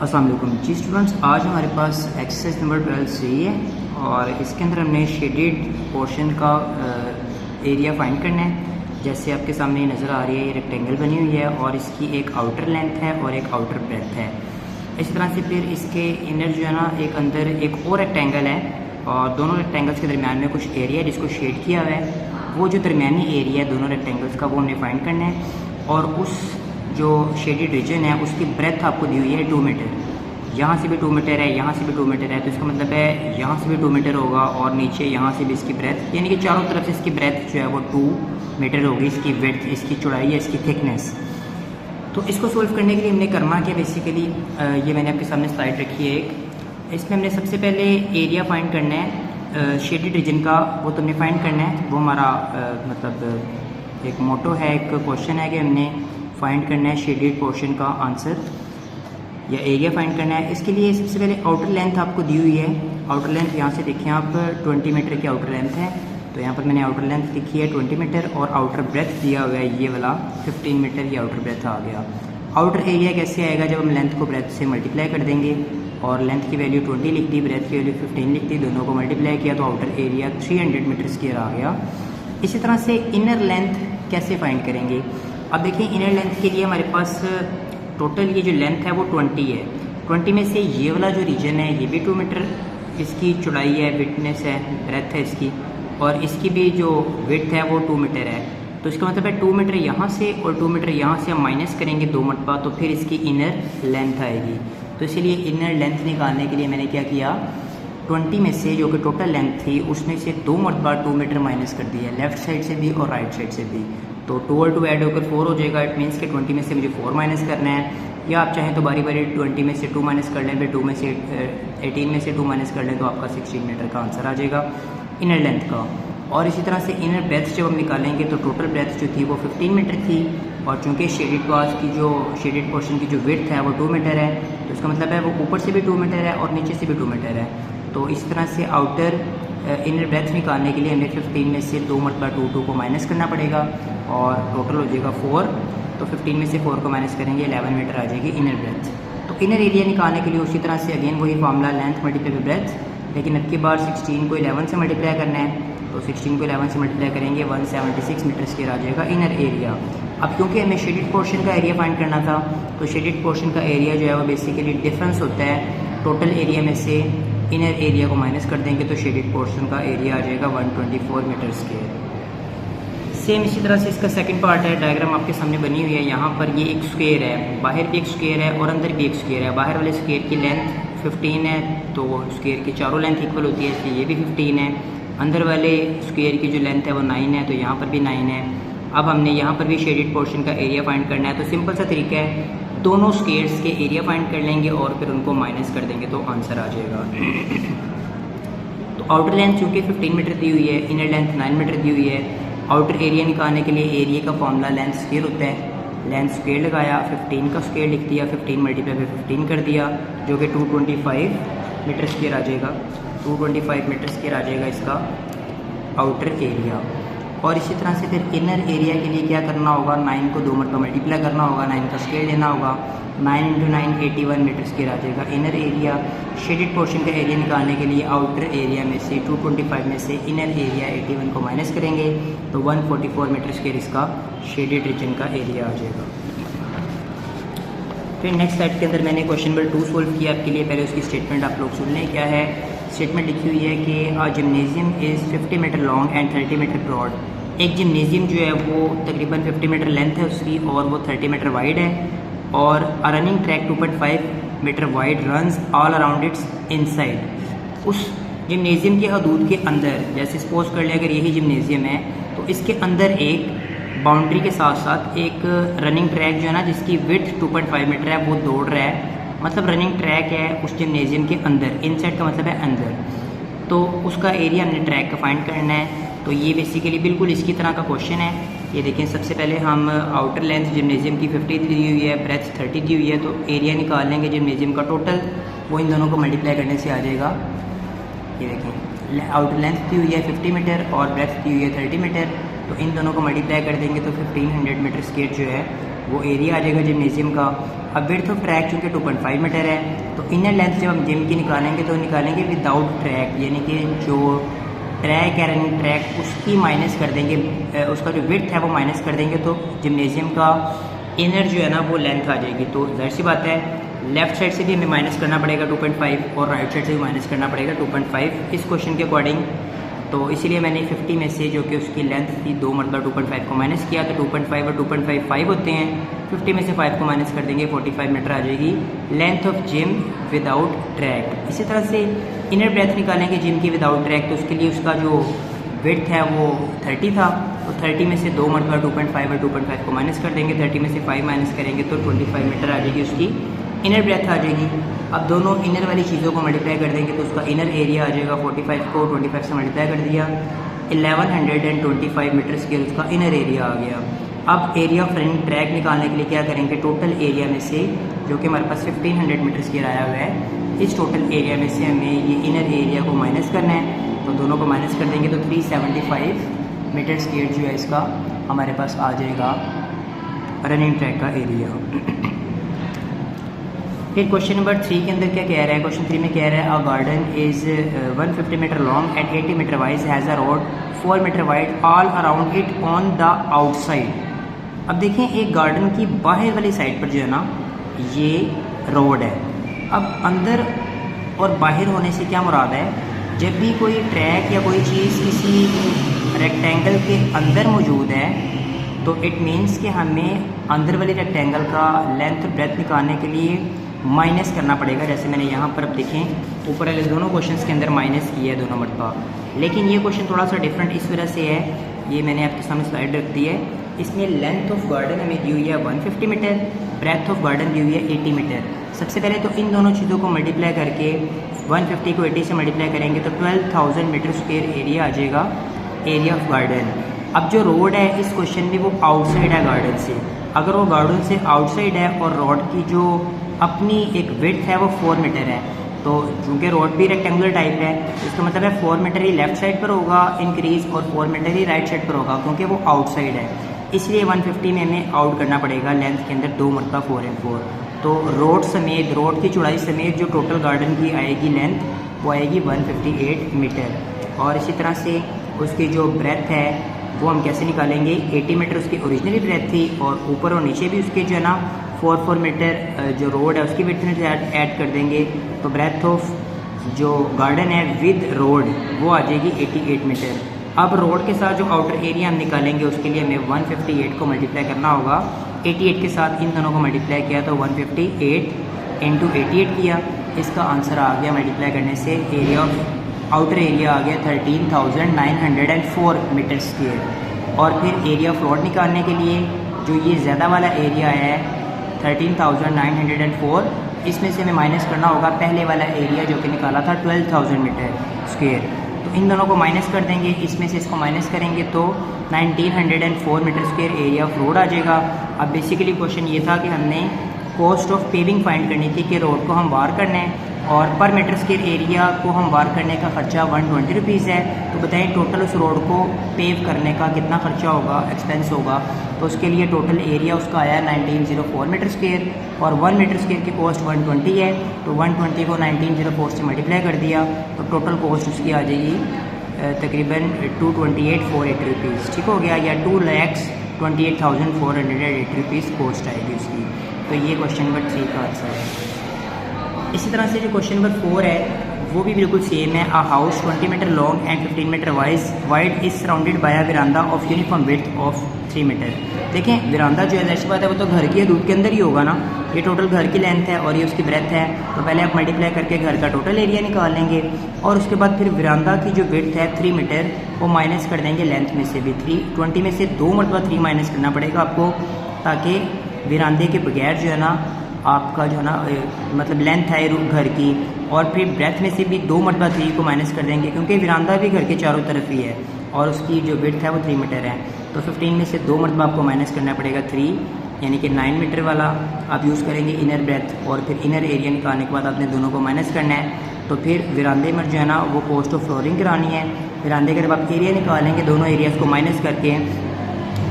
अस्सलाम वालेकुम जी स्टूडेंट्स, आज हमारे पास एक्सरसाइज नंबर 12 सही है और इसके अंदर हमने शेडेड पोर्शन का एरिया फाइंड करना है। जैसे आपके सामने नज़र आ रही है, ये रेक्टेंगल बनी हुई है और इसकी एक आउटर लेंथ है और एक आउटर ब्रेथ है। इसी तरह से फिर इसके इनर जो है ना, एक अंदर एक और रेक्टेंगल है और दोनों रेक्टेंगल्स के दरमियान में कुछ एरिया है जिसको शेड किया हुआ है। वो जो दरमियानी एरिया है दोनों रेक्टेंगल्स का, वो हमने फाइंड करना है और उस जो शेडेड रीजन है उसकी ब्रेथ आपको दी हुई है 2 मीटर। यहाँ से भी 2 मीटर है, यहाँ से भी 2 मीटर है, तो इसका मतलब है यहाँ से भी 2 मीटर होगा और नीचे यहाँ से भी इसकी ब्रेथ, यानी कि चारों तरफ से इसकी ब्रेथ जो है वो 2 मीटर होगी। इसकी विड्थ, इसकी चौड़ाई है, इसकी थिकनेस। तो इसको सोल्व करने के लिए हमने करना क्या, बेसिकली ये मैंने आपके सामने स्लाइड रखी है एक। इसमें हमने सबसे पहले एरिया फाइंड करना है शेडेड रीजन का, वो तो हमने फाइंड करना है। वो हमारा मतलब एक मोटो है, एक क्वेश्चन है कि हमने फाइंड करना है शेडेड पोर्शन का आंसर या एरिया फाइंड करना है। इसके लिए सबसे पहले आउटर लेंथ आपको दी हुई है। आउटर लेंथ यहाँ से देखिए आप 20 मीटर की आउटर लेंथ है, तो यहाँ पर मैंने आउटर लेंथ लिखी है 20 मीटर और आउटर ब्रेथ दिया हुआ है ये वाला 15 मीटर की आउटर ब्रेथ आ गया। आउटर एरिया कैसे आएगा, जब हम लेंथ को ब्रेथ से मल्टीप्लाई कर देंगे और लेंथ की वैल्यू 20 लिख दी, ब्रेथ की वैल्यू 15 लिख दी, दोनों को मल्टीप्लाई किया तो आउटर एरिया 300 मीटर स्क्वायर आ गया। इसी तरह से इनर लेंथ कैसे फाइंड करेंगे। अब देखिए इनर लेंथ के लिए हमारे पास टोटल ये जो लेंथ है वो 20 है। 20 में से ये वाला जो रीजन है ये भी 2 मीटर इसकी चौड़ाई है, विडनेस है, ब्रेथ है इसकी, और इसकी भी जो विड्थ है वो 2 मीटर है। तो इसका मतलब है 2 मीटर यहाँ से और 2 मीटर यहाँ से हम माइनस करेंगे 2 मरतबा, तो फिर इसकी इनर लेंथ आएगी। तो इसीलिए इनर लेंथ निकालने के लिए मैंने क्या किया, 20 में से जो कि टोटल लेंथ थी उसमें से 2 मरतबा 2 मीटर माइनस कर दिया, लेफ्ट साइड से भी और राइट साइड से भी। तो 2 और 2 ऐड होकर 4 हो जाएगा। इट मीन्स कि 20 में से मुझे 4 माइनस करना है, या आप चाहें तो बारी बारी 20 में से 2 माइनस कर लें, फिर 2 में से 18 में से 2 माइनस कर लें, तो आपका 16 मीटर का आंसर आ जाएगा इनर लेंथ का। और इसी तरह से इनर ब्रेथ जब हम निकालेंगे तो टोटल ब्रेथ जो थी वो 15 मीटर थी, और चूँकि शेडेड पास की जो शेडेड पोर्शन की जो विड्थ है वो 2 मीटर है, तो इसका मतलब है वो ऊपर से भी 2 मीटर है और नीचे से भी 2 मीटर है। तो इस तरह से आउटर इनर ब्रेथ निकालने के लिए हमें 15 में से 2 मरतबा 2 को माइनस करना पड़ेगा और टोटल हो जाएगा 4। तो 15 में से 4 को माइनस करेंगे 11 मीटर आ जाएगी इनर ब्रेथ। तो इनर एरिया निकालने के लिए उसी तरह से अगेन वही फार्मूला, लेंथ मल्टीप्लाई ब्रेथ, लेकिन अब की बार 16 को 11 से मल्टीप्लाई करना है। तो 16 को 11 से मल्टीप्लाई करेंगे 176 मीटर स्क्वायर आ जाएगा इनर एरिया। अब क्योंकि हमें शेडेड पोर्शन का एरिया फाइंड करना था, तो शेडेड पोर्शन का एरिया जो है वो बेसिकली डिफरेंस होता है टोटल एरिया में से इनर एरिया को माइनस कर देंगे, तो शेडेड पोर्शन का एरिया आ जाएगा 124 मीटर स्क्वायर। सेम इसी तरह से इसका सेकंड पार्ट है, डायग्राम आपके सामने बनी हुई है। यहाँ पर ये एक स्क्वायर है, बाहर भी एक स्क्वायर है और अंदर भी एक स्क्वायर है। बाहर वाले स्क्वायर की लेंथ 15 है, तो स्क्वायर की चारों लेंथ इक्वल होती है, इसलिए ये भी 15 है। अंदर वाले स्क्वायर की जो लेंथ है वो 9 है, तो यहाँ पर भी 9 है। अब हमने यहाँ पर भी शेडेड पोर्शन का एरिया फाइंड करना है, तो सिंपल सा तरीका है, दोनों स्क्वायर्स के एरिया फाइंड कर लेंगे और फिर उनको माइनस कर देंगे तो आंसर आ जाएगा। तो आउटर लेंथ चूँकि 15 मीटर दी हुई है, इनर लेंथ 9 मीटर दी हुई है। आउटर एरिया निकालने के लिए एरिया का फॉर्मूला लेंथ स्क्वायर होता है। लेंथ स्क्वायर लगाया, 15 का स्क्वायर लिख दिया, 15 मल्टीप्लाई बाई 15 कर दिया, जो कि 225 मीटर स्क्वायर आ जाएगा। 225 मीटर स्क्वायर आ जाएगा इसका आउटर एरिया। और इसी तरह से फिर इनर एरिया के लिए क्या करना होगा, 9 को 2 मरतबा मल्टीप्लाई करना होगा, 9 का स्क्वायर लेना होगा, 9 × 9 81 मीटर स्क्वायर आ जाएगा इनर एरिया। शेडेड पोर्शन का एरिया निकालने के लिए आउटर एरिया में से 225 में से इनर एरिया 81 को माइनस करेंगे, तो 144 मीटर स्क्वायर इसका शेडेड रीजन का एरिया आ जाएगा। फिर नेक्स्ट स्लाइड के अंदर मैंने क्वेश्चन नंबर 2 सोल्व किया आपके लिए। पहले उसकी स्टेटमेंट आप लोग सुन लें क्या है। स्टेटमेंट लिखी हुई है कि a gymnasium is 50 metres long and 30 metres broad. एक जिम्नेजियम जो है वो तकरीबन 50 मीटर लेंथ है उसकी और वो 30 मीटर वाइड है, और a running track 2.5 metre wide runs all around its inside. उस जिम्नेजियम के हदूद के अंदर, जैसे सपोज कर लें अगर यही जिम्नेजियम है तो इसके अंदर एक बाउंड्री के साथ साथ एक रनिंग ट्रैक जो है ना, जिसकी विड्थ 2.5 मीटर है, वो दौड़ रहा है। मतलब रनिंग ट्रैक है उस जिम्नेजियम के अंदर, इनसाइड का मतलब है अंदर, तो उसका एरिया हमने ट्रैक का फाइंड करना है। तो ये बेसिकली बिल्कुल इसकी तरह का क्वेश्चन है। ये देखें, सबसे पहले हम आउटर लेंथ जिम्नेजियम की 50 दी हुई है, ब्रेथ 30 दी हुई है, तो एरिया निकाल लेंगे जिम्नेजियम का टोटल, वो इन दोनों को मल्टीप्लाई करने से आ जाएगा। ये देखें, आउटर लेंथ दी हुई है 50 मीटर और ब्रेथ दी हुई है 30 मीटर, तो इन दोनों को मल्टीप्लाई कर देंगे तो 1500 मीटर स्क्वायर जो है वो एरिया आ जाएगा जिमनेजियम का। अब विड्थ ऑफ ट्रैक चूँकि 2.5 मीटर है, तो इनर लेंथ जब हम जिम की निकालेंगे तो निकालेंगे विदाउट ट्रैक, यानी कि जो ट्रैक है रनिंग ट्रैक उसकी माइनस कर देंगे, उसका जो विड्थ है वो माइनस कर देंगे, तो जिमनेजियम का इनर जो है ना वो लेंथ आ जाएगी। तो जाहिर सी बात है लेफ्ट साइड से भी हमें माइनस करना पड़ेगा 2.5 और राइट साइड से भी माइनस करना पड़ेगा 2.5 इस क्वेश्चन के अकॉर्डिंग। तो इसीलिए मैंने 50 में से जो कि उसकी लेंथ थी 2 मरतबा 2.5 को माइनस किया, तो 2.5 और 2.55 होते हैं। 50 में से 5 को माइनस कर देंगे 45 मीटर आ जाएगी length of gym without track. इसी तरह से इनर ब्रेथ निकालेंगे जिम की विदाउट ट्रैक, तो उसके लिए उसका जो विड्थ है वो 30 था, तो 30 में से 2 मरतबा 2.5 और 2.5 को माइनस कर देंगे, 30 में से 5 माइनस करेंगे तो 25 मीटर आ जाएगी उसकी इनर ब्रेथ आ जाएगी। अब दोनों इनर वाली चीज़ों को मल्टीप्लाई कर देंगे तो उसका इनर एरिया आ जाएगा 45 को 25 से मल्टीप्लाई कर दिया 1125 मीटर स्क्वायर उसका इनर एरिया आ गया। अब एरिया ऑफ रनिंग ट्रैक निकालने के लिए क्या करेंगे, टोटल एरिया में से जो कि हमारे पास 1500 मीटर स्क्वायर आया हुआ है, इस टोटल एरिया में से हमें ये इनर एरिया को माइनस करना है, तो दोनों को माइनस कर देंगे तो 375 मीटर स्क्वायर जो है इसका हमारे पास आ जाएगा रनिंग ट्रैक का एरिया। फिर क्वेश्चन नंबर 3 के अंदर क्या कह रहा है, क्वेश्चन 3 में कह रहा है a garden is 150 metres long and 80 metres wide has a road 4 metres wide all around it on the outside. अब देखें एक गार्डन की बाहर वाली साइड पर जो है ना ये रोड है। अब अंदर और बाहर होने से क्या मुराद है, जब भी कोई ट्रैक या कोई चीज़ किसी रेक्टेंगल के अंदर मौजूद है तो इट मीन्स कि हमें अंदर वाली रेक्टेंगल का लेंथ ब्रेथ निकालने के लिए माइनस करना पड़ेगा। जैसे मैंने यहाँ पर अब देखें ऊपर वाले दोनों क्वेश्चंस के अंदर माइनस किया है दोनों मरतबा, लेकिन ये क्वेश्चन थोड़ा सा डिफरेंट इस वजह से है, ये मैंने आपके सामने स्लाइड रख दी है। इसमें लेंथ ऑफ गार्डन हमें दी हुई है 150 मीटर, ब्रेथ ऑफ गार्डन दी हुई है 80 मीटर। सबसे पहले तो इन दोनों चीज़ों को मल्टीप्लाई करके 150 को 80 से मल्टीप्लाई करेंगे तो 12,000 मीटर स्क्वायर एरिया आ जाएगा एरिया ऑफ गार्डन। अब जो रोड है इस क्वेश्चन में वो आउटसाइड है गार्डन से, अगर वो गार्डन से आउटसाइड है और रोड की जो अपनी एक विड्थ है वो 4 मीटर है, तो चूँकि रोड भी रेक्टेंगुलर टाइप है इसका मतलब है 4 मीटर ही लेफ्ट साइड पर होगा इंक्रीज और 4 मीटर ही राइट साइड पर होगा, क्योंकि वो आउटसाइड है। इसलिए 150 में हमें आउट करना पड़ेगा लेंथ के अंदर 2 मरतबा 4 and 4, तो रोड समेत रोड की चौड़ाई समेत जो टोटल गार्डन की आएगी लेंथ वो आएगी 158 मीटर। और इसी तरह से उसकी जो ब्रेथ है वो हम कैसे निकालेंगे, 80 मीटर उसकी ओरिजिनली ब्रेथ थी और ऊपर और नीचे भी उसके जो है ना 4 मीटर जो रोड है उसकी विड्थ में ऐड कर देंगे, तो ब्रेथ ऑफ जो गार्डन है विद रोड वो आ जाएगी 88 मीटर। अब रोड के साथ जो आउटर एरिया हम निकालेंगे उसके लिए हमें 158 को मल्टीप्लाई करना होगा, 88 के साथ इन दोनों को मल्टीप्लाई किया तो 158 इंटू 88 किया, इसका आंसर आ गया मल्टीप्लाई करने से एरिया ऑफ आउटर एरिया आ गया 13,904 मीटर स्क्वायर। और फिर एरिया ऑफ रोड निकालने के लिए जो ये ज़्यादा वाला एरिया है 13,904, इसमें से हमें माइनस करना होगा पहले वाला एरिया जो कि निकाला था 12,000 मीटर स्क्वायर, तो इन दोनों को माइनस कर देंगे, इसमें से इसको माइनस करेंगे तो 1904 metres square area of road आ जाएगा। अब बेसिकली क्वेश्चन ये था कि हमने कॉस्ट ऑफ पेविंग फाइंड करनी थी कि रोड को हम वार करना है और पर मीटर स्क्वायर एरिया को हम वार करने का खर्चा 120 रुपीज़ है, तो बताएं टोटल उस रोड को पेव करने का कितना खर्चा होगा, एक्सपेंस होगा। तो उसके लिए टोटल एरिया उसका आया 1904 मीटर स्क्वायर और 1 मीटर स्क्वायर की कॉस्ट 120 है, तो 120 को 1904 से मल्टीप्लाई कर दिया तो टोटल कॉस्ट उसकी आ जाएगी तकरीबन 228,480 रुपीज़, ठीक हो गया, या 2,28,480 रुपीज़ कॉस्ट आएगी उसकी। तो ये क्वेश्चन नंबर 3 का आंसर है। इसी तरह से जो क्वेश्चन नंबर 4 है वो भी बिल्कुल सेम है। A house 20 metres long and 15 metres wide is surrounded by a verandah of uniform width of 3 metres. देखें विरांदा जो है ऐसी बात है वो तो घर की हदूद के अंदर ही होगा ना, ये टोटल घर की लेंथ है और ये उसकी ब्रेथ है, तो पहले आप मल्टीप्लाई करके घर का टोटल एरिया निकाल लेंगे और उसके बाद फिर विरांदा की जो विड्थ है 3 मीटर वो माइनस कर देंगे लेंथ में से भी 20 में से 2 मरतबा 3 माइनस करना पड़ेगा आपको, ताकि विरांदे के बगैर जो है ना आपका जो है ना मतलब लेंथ है घर की, और फिर ब्रेथ में से भी 2 मरतबा 3 को माइनस कर देंगे क्योंकि विरांदा भी घर के चारों तरफ ही है और उसकी जो विड्थ है वो 3 मीटर है, तो 15 में से 2 मरतबा आपको माइनस करना पड़ेगा 3, यानी कि 9 मीटर वाला आप यूज़ करेंगे इनर ब्रेथ, और फिर इनर एरिया निकालने के बाद आपने दोनों को माइनस करना है। तो फिर विरांदे में जो है ना वो कॉस्ट ऑफ फ्लोरिंग करानी है, विरांदे के जब आप एरिया निकालेंगे दोनों एरियाज़ को माइनस करके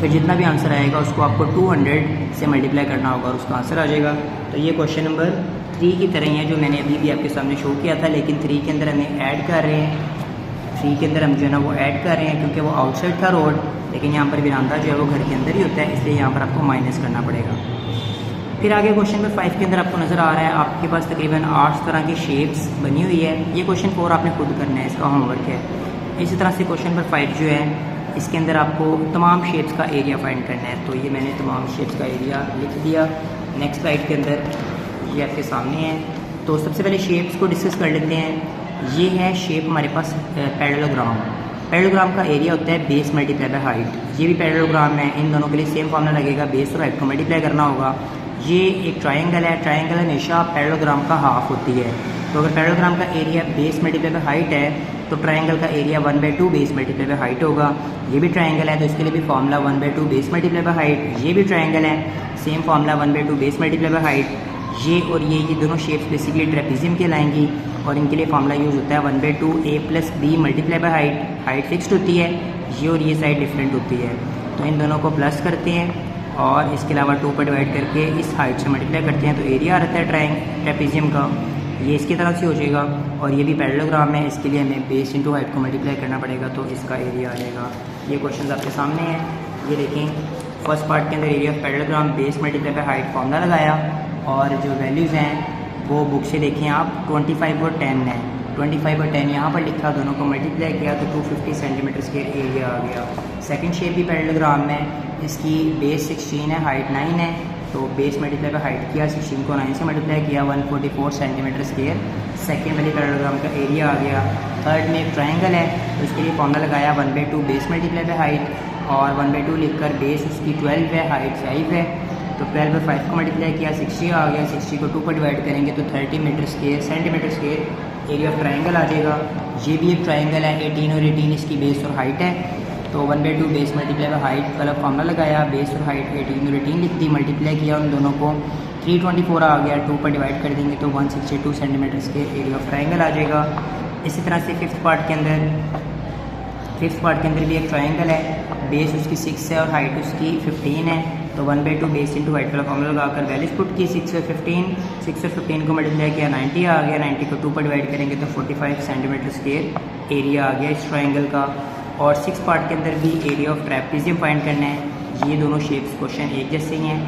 फिर जितना भी आंसर आएगा उसको आपको 200 से मल्टीप्लाई करना होगा और उसका आंसर आ जाएगा। तो ये क्वेश्चन नंबर 3 की तरह ही है जो मैंने अभी भी आपके सामने शो किया था, लेकिन 3 के अंदर हमें ऐड कर रहे हैं, 3 के अंदर हम जो है ना वो ऐड कर रहे हैं क्योंकि वो आउटसाइड था रोड, लेकिन यहाँ पर वीरांदा जो है वो घर के अंदर ही होता है, इसलिए यहाँ पर आपको माइनस करना पड़ेगा। फिर आगे क्वेश्चन नंबर 5 के अंदर आपको नज़र आ रहा है आपके पास तकरीबन 8 तरह की शेप्स बनी हुई है। ये क्वेश्चन 4 आपने खुद करना है, इसका होमवर्क है। इसी तरह से क्वेश्चन नंबर 5 जो है इसके अंदर आपको तमाम शेप्स का एरिया फाइंड करना है। तो ये मैंने तमाम शेप्स का एरिया लिख दिया। नेक्स्ट स्लाइड के अंदर ये आपके सामने है। तो सबसे पहले शेप्स को डिस्कस कर लेते हैं। ये है शेप हमारे पास पैरेललोग्राम। पैरेललोग्राम का एरिया होता है बेस मल्टीप्लाई बाय हाइट। ये भी पैरेललोग्राम है, इन दोनों के लिए सेम फॉर्मूला लगेगा, बेस और हाइट को मल्टीप्लाई करना होगा। ये एक ट्रायंगल है, ट्रायंगल हमेशा पैरेललोग्राम का हाफ होती है। तो अगर पैरेललोग्राम का area base multiply by height है तो ट्रायंगल का area 1/2 base multiply by height होगा। ये भी ट्रायंगल है तो इसके लिए भी formula 1/2 base multiply by height. ये भी ट्रायंगल है, same formula 1/2 base multiply by height. ये और ये दोनों शेप्स बेसिकली ट्रेपेजियम कहलाएंगी और इनके लिए फॉर्मूला यूज़ होता है 1/2 a + b multiply by height. Height fixed होती है, ये और ये साइड डिफरेंट होती है, तो इन दोनों को प्लस करते हैं और इसके अलावा 2 पर डिवाइड करके इस हाइट से मल्टीप्लाई करते हैं तो एरिया आता है ट्रेपेजियम का। ये इसकी तरह से हो जाएगा और ये भी पैरेललोग्राम है, इसके लिए हमें बेस इंटू हाइट को मल्टीप्लाई करना पड़ेगा तो इसका एरिया आ जाएगा। ये क्वेश्चन आपके सामने है, ये देखें। फर्स्ट पार्ट के अंदर area of parallelogram base multiply by height formula लगाया और जो वैल्यूज़ हैं वो बुक से देखें आप 25 और 10 है। 25 और 10 यहाँ पर लिखा, दोनों को मल्टीप्लाई किया तो 250 सेंटीमीटर स्क्वायर एरिया आ गया। सेकंड शेप भी पैरेललोग्राम में, इसकी बेस 16 है, हाइट 9 है, तो बेस मल्टीप्लाई बाय हाइट किया, 16 को 9 से मल्टीप्लाई किया, 144 सेंटीमीटर स्क्वायर सेकेंड वाली पैरेललोग्राम का एरिया आ गया। थर्ड में एक ट्रायंगल है तो इसके लिए फॉर्मूला लगाया 1/2 बेस मल्टीप्लाई बाय हाइट और 1/2 लिखकर बेस उसकी 12 है, हाइट 5 है, तो 12 पर 5 को मल्टीप्लाई किया, 60 आ गया। 60 को 2 पर डिवाइड करेंगे तो 30 metres square centimetres square area of triangle आ जाएगा। ये भी एक ट्रायंगल है, 18 और 18 इसकी बेस और हाइट है, तो 1/2 बेस मल्टीप्लाई बाय हाइट वाला फॉर्मूला लगाया, बेस और हाइट 18 और 18 लिख दी, मल्टीप्लाई किया उन दोनों को, 324 आ गया। 2 पर डिवाइड कर देंगे तो 162 centimetres square area of triangle आ जाएगा। इसी तरह से फिफ्थ पार्ट के अंदर भी एक ट्रायंगल है, बेस उसकी 6 है और हाइट उसकी 15 है, तो 1/2 बेस इंटू हाइट वाला फॉर्मूला लगाकर वैल्यूज पुट की, 6 और 15 को मल्टीप्लाई किया, 90 आ गया। 90 को 2 पर डिवाइड करेंगे तो 45 सेंटीमीटर स्क्वायर एरिया आ गया इस ट्रायंगल का। और 6 पार्ट के अंदर भी एरिया ऑफ ट्रेपेजियम फाइंड करना है। ये दोनों शेप्स क्वेश्चन एक जैसे ही हैं,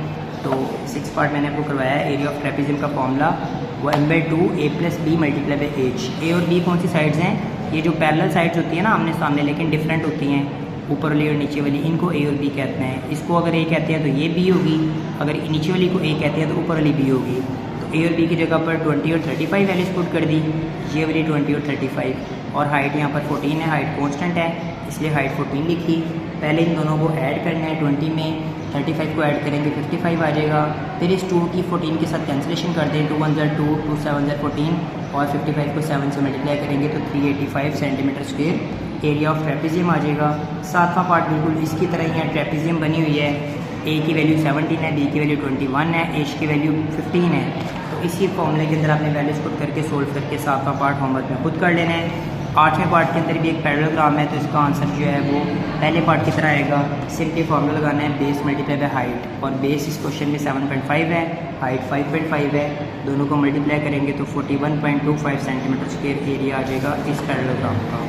तो 6 पार्ट मैंने आपको करवाया है। एरिया ऑफ ट्रेपेजियम का formula 1/2 a + b multiply by h। ए और बी कौन सी साइड्स हैं? ये जो पैरेलल साइड्स होती है ना आमने सामने लेकिन डिफरेंट होती हैं, ऊपर वाली और नीचे वाली, इनको ए और बी कहते हैं। इसको अगर ए कहते हैं तो ये बी होगी, अगर नीचे वाली को ए कहते हैं तो ऊपर वाली बी होगी। तो ए और बी की जगह पर 20 और 35 वैल्यूज पुट कर दी, ये वाली 20 और 35, और हाइट यहाँ पर 14 है, हाइट कॉन्स्टेंट है इसलिए हाइट 14 लिखी। पहले इन दोनों को ऐड करना है, 20 में 35 को ऐड करेंगे 55 आ जाएगा। फिर इस 2 की 14 के साथ कैंसिलेशन कर दें, 2 1 2, 2 7 14, और 55 को 7 से मल्टीप्लाई करेंगे तो 385 centimetres square area of trapezium आ जाएगा। सातवां पार्ट बिल्कुल इसकी तरह ही है, ट्रेपेजियम बनी हुई है, ए की वैल्यू 17 है, बी की वैल्यू 21 है, एच की वैल्यू 15 है। तो इसी फॉर्मूले के अंदर आपने वैल्यूज पुट करके सोल्व करके सातवां पार्ट होमवर्क में खुद कर लेना है। 8वें पार्ट के अंदर भी एक पैरेललोग्राम है, तो इसका आंसर जो है वो पहले पार्ट की तरह आएगा। सिंपली फॉर्मूला लगाना है बेस मल्टीप्लाई बाय हाइट, और बेस इस क्वेश्चन में 7.5 है, हाइट 5.5 है, दोनों को मल्टीप्लाई करेंगे तो 41.25 सेंटीमीटर स्क्वायर एरिया आ जाएगा इस पैरेललोग्राम का।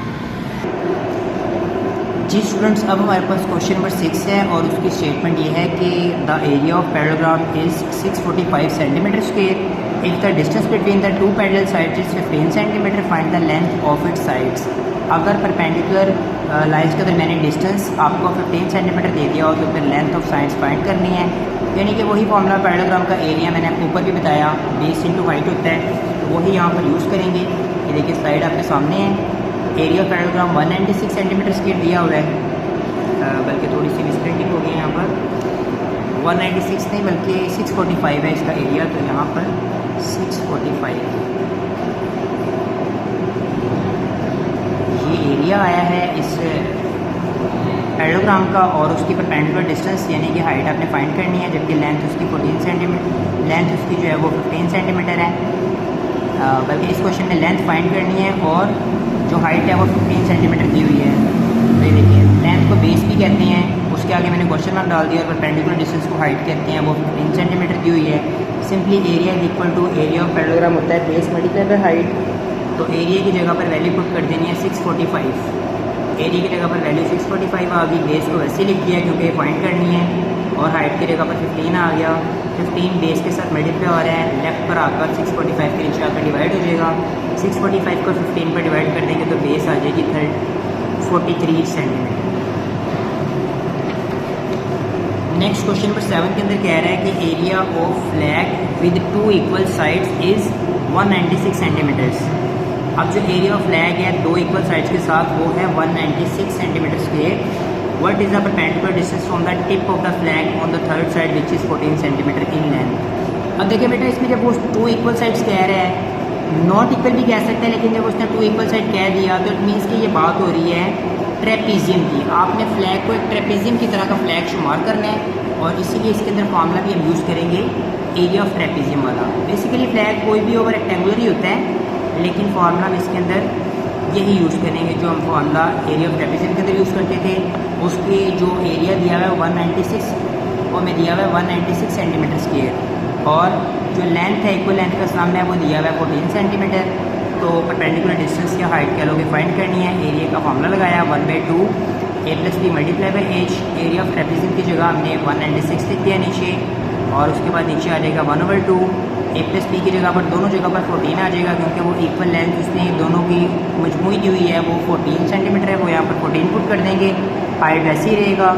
जी स्टूडेंट्स, अब हमारे पास क्वेश्चन नंबर 6 है और उसकी स्टेटमेंट ये है कि the area of parallelogram is 645 centimetre square. If the distance between the 2 parallel sides is 15 centimetre, find the length of its sides. अगर परपेंडिकुलर लाइन्स के दरमियान डिस्टेंस आपको 15 सेंटीमीटर दे दिया हो तो फिर लेंथ ऑफ साइड्स फाइंड करनी है। यानी कि वही फॉर्मूला पैरेललोग्राम का एरिया मैंने आपको ऊपर भी बताया, बेस इंटू हाइट होता है, तो वही यहाँ पर यूज़ करेंगे। ये देखिए स्लाइड आपके सामने है। Area of parallelogram 196 centimetre square दिया हुआ है, बल्कि थोड़ी सी मिसप्रिंटिंग हो गई है यहाँ पर, 196 नहीं बल्कि 645 है इसका एरिया, तो यहाँ पर 645 ये एरिया आया है इस पैरेललोग्राम का, और उसकी परपेंडिकुलर डिस्टेंस यानी कि हाइट आपने फाइंड करनी है, जबकि लेंथ उसकी 14 सेंटीमीटर, लेंथ उसकी जो है वो 15 सेंटीमीटर है, बल्कि इस क्वेश्चन में लेंथ फाइंड करनी है और जो हाइट है वो 15 सेंटीमीटर दी हुई है। तो ये देखिए लेंथ को बेस भी कहते हैं, उसकी उसके आगे मैंने क्वेश्चन मार्क डाल दिया और परपेंडिकुलर डिस्टेंस को हाइट कहते हैं, वो 15 सेंटीमीटर दी हुई है। Simply area is equal to area of parallelogram होता है बेस मल्टीप्लाई बाय हाइट। तो एरिया की जगह पर वैल्यू पुट कर देनी है 645। एरिया की जगह पर वैल्यू 645 आ गई, बेस को वैसे लिख दिया क्योंकि फाइंड करनी है, और हाइट की जगह पर 15 आ गया। 15 बेस के साथ मल्टीप्लाई हो रहा है, लेफ्ट पर आकर 645 के नीचे आकर डिवाइड हो जाएगा। 645 को 15 पर डिवाइड कर देंगे तो बेस आ जाएगी 43 सेंटीमीटर। नेक्स्ट क्वेश्चन नंबर 7 के अंदर कह रहा है कि area of flag with 2 equal sides is 196 centimetres. अब जो एरिया ऑफ फ्लैग है 2 इक्वल साइड्स के साथ वो है 196 centimetre square. What is the perpendicular distance from the tip of the flag on the third side which is 14 centimetre in length. अब देखिए बेटा, इसमें जब वो 2 इक्वल साइड्स कह रहा है, नॉट इक्वल भी कह सकते हैं, लेकिन जब उसने 2 इक्वल साइड कह दिया तो इट मीन्स कि ये बात हो रही है ट्रेपीजियम की। आपने फ्लैग को एक ट्रेपीजियम की तरह का फ्लैग शुमार करना है, और इसीलिए इसके अंदर फार्मूला भी हम यूज़ करेंगे एरिया ऑफ ट्रेपीजियम वाला। बेसिकली फ्लैग कोई भी ओवर रेक्टेंगुलर ही होता है, लेकिन फार्मूला हम इसके अंदर यही यूज़ करेंगे जो हम फार्मूला एरिया ऑफ ट्रेपीजियम के अंदर यूज़ करते थे। उसकी जो एरिया दिया हुआ है 196 और में दिया हुआ है 196 सेंटीमीटर स्क्वेयर, और जो लेंथ है इक्वल लेंथ का सम है वो दिया हुआ है 14 सेंटीमीटर। तो परपेंडिकुलर डिस्टेंस या हाइट कह लोगे फाइंड करनी है। एरिया का फार्मूला लगाया 1/2 a + b multiply by H. Area of trapezium की जगह हमने 196 लिख दिया नीचे, और उसके बाद नीचे आ जाएगा 1/2। a + b की जगह पर दोनों जगह पर 14 आ जाएगा, क्योंकि वो इक्वल लेंथ उसने दोनों की मजमूई दी हुई है वो 14 सेंटीमीटर है, वो यहाँ पर 14 पुट कर देंगे। हाइट वैसे ही रहेगा,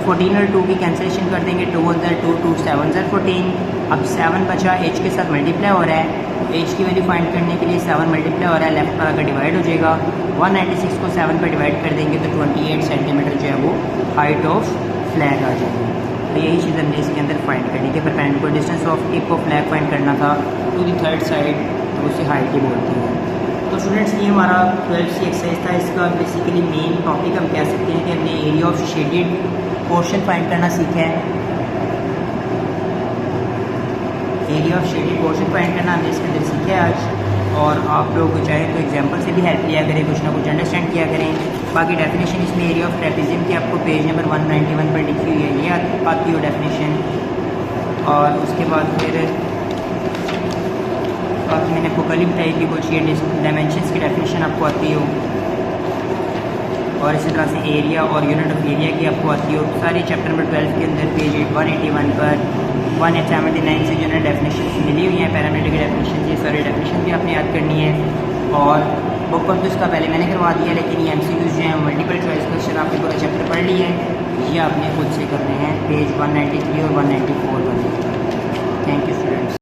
14 और 2 की कैंसिलेशन कर देंगे, 2 × 2 2 7 × 14। अब 7 बचा, h के साथ मल्टीप्लाई हो रहा है, h की वैल्यू फाइंड करने के लिए 7 मल्टीप्लाई हो रहा है, लेफ्ट पर आकर डिवाइड हो जाएगा। 196 को 7 पर डिवाइड कर देंगे तो 28 सेंटीमीटर जो है वो हाइट ऑफ फ्लैग आ जाएगी। तो यही चीज़ हमने इसके अंदर फाइंड करनी थी। Perpendicular distance of tip of flag find करना था टू दी थर्ड साइड, तो उसे हाइट ही बोलते हैं। तो स्टूडेंट्स, ये हमारा 12th सी एक्सरसाइज था। इसका बेसिकली मेन टॉपिक हम कह सकते हैं कि हमने area of shaded portion find करना सीखा है। Area of shaded portion find करना हमने इसके अंदर सीखा है आज, और आप लोग चाहें तो एग्जांपल से भी हेल्प लिया करें, कुछ ना कुछ अंडरस्टैंड किया करें। बाकी डेफिनेशन इसमें एरिया ऑफ ट्रेपीजियम की आपको पेज नंबर 191 पर लिखी हुई है, ये आती हो डेफिनेशन। और उसके बाद फिर बाकी मैंने बुकलिप टाइप की कुछ ये डायमेंशंस की डेफिनेशन आपको आती हो, और इसी तरह से एरिया और यूनिट ऑफ एरिया की आपको आती हो। सारी चैप्टर नंबर 12 के अंदर पेज 181 पर 1879 से यूनिट डेफिनेशन मिली हुई हैं, पैरामीटर की डेफिनेशन, ये सारी डेफिनेशन भी आपने याद करनी है। और बुक पर तो इसका पहले मैंने करवा दिया, लेकिन ये MCQs जो हैं मल्टीपल चॉइस क्वेश्चन आपने पूरा चैप्टर पढ़ लिया है, ये आपने खुद से करने हैं पेज 193 और 194 पर। Thank you students.